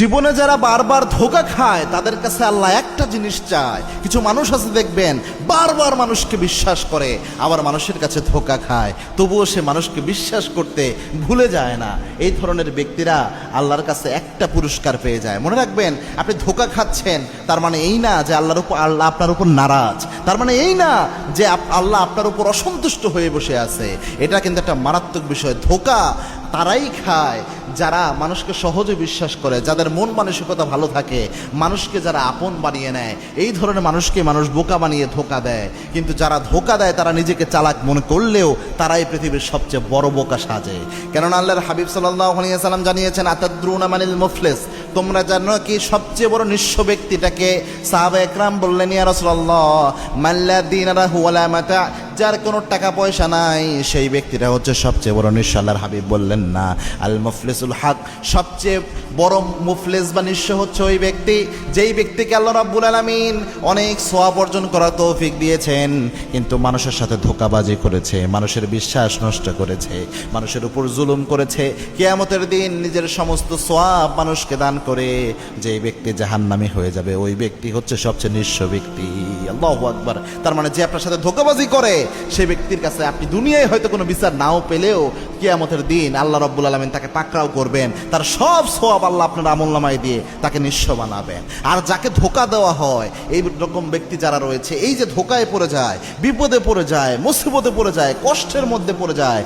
জীবনে যারা বারবার ধোঁকা খায় তাদের কাছে আল্লাহ একটা জিনিস চায়। কিছু মানুষ আছে দেখবেন বারবার মানুষকে বিশ্বাস করে, আবার মানুষের কাছে ধোঁকা খায়, তবুও সে মানুষকে বিশ্বাস করতে ভুলে যায় না। এই ধরনের ব্যক্তিরা আল্লাহর কাছে একটা পুরস্কার পেয়ে যায়। মনে রাখবেন, আপনি ধোঁকা খাচ্ছেন তার মানে এই না যে আল্লাহ আপনার উপর নারাজ, তার মানে এই না যে আল্লাহ আপনার উপর অসন্তুষ্ট হয়ে বসে আছে। এটা কিন্তু একটা মারাত্মক বিষয়। ধোঁকা তারাই খায় যারা মানুষকে সহজে বিশ্বাস করে, যাদের মন মানসিকতা ভালো থাকে, মানুষকে যারা আপন বানিয়ে নেয়। এই ধরনের মানুষকে মানুষ বোকা বানিয়ে ধোঁকা দেয়। কিন্তু যারা ধোঁকা দেয় তারা নিজেকে চালাক মনে করলেও তারাই পৃথিবীর সবচেয়ে বড় বোকা সাজে। কেননা আল্লাহর হাবিব সাল্লাল্লাহু আলাইহি ওয়াসাল্লাম জানিয়েছেন, আতাদরুনা মানিল মুফলিস, তোমরা জানো কি সবচেয়ে বড় নিঃস্ব ব্যক্তিটাকে? সাহাবা একরাম বললেন, ইয়া রাসূলুল্লাহ, মাল্লা দিন লাহু ওয়ালা মাতা, যার কোনো টাকা পয়সা নাই সেই ব্যক্তিটা হচ্ছে সবচেয়ে বড় নিঃস্ব। আল্লাহর হাবিব বললেন, না, আল মুফলিসুল হক, সবচেয়ে বড় মুফলিস বা নিঃস্ব হচ্ছে ওই ব্যক্তি যেই ব্যক্তিকে আল্লাহ রাব্বুল আলামিন অনেক সওয়াব অর্জন করার তৌফিক দিয়েছেন, কিন্তু মানুষের সাথে ধোঁকাবাজি করেছে, মানুষের বিশ্বাস নষ্ট করেছে, মানুষের উপর জুলুম করেছে। কিয়ামতের দিন নিজের সমস্ত সওয়াব মানুষকে দান করে যেই ব্যক্তি জাহান্নামী হয়ে যাবে, ওই ব্যক্তি হচ্ছে সবচেয়ে নিঃস্ব ব্যক্তি। আল্লাহু আকবার। তার মানে যে আপনার সাথে ধোঁকাবাজি করে সেই ব্যক্তির কাছে আপনি দুনিয়ায় হয়তো কোনো বিচার নাও পেলেও কিয়ামতের দিন আল্লাহ রাব্বুল আলামিন তাকে পাকড়াও করবেন, তার সব সওয়াব আল্লাহ আপনার আমলনামায় দিয়ে তাকে নিঃস্ব বানাবেন। আর যাকে ধোঁকা দেওয়া হয়, এই রকম ব্যক্তি যারা রয়েছে, এই যে ধোঁকায় পড়ে যায়, বিপদে পড়ে যায়, মুসিবতে পড়ে যায়, কষ্টের মধ্যে পড়ে যায়,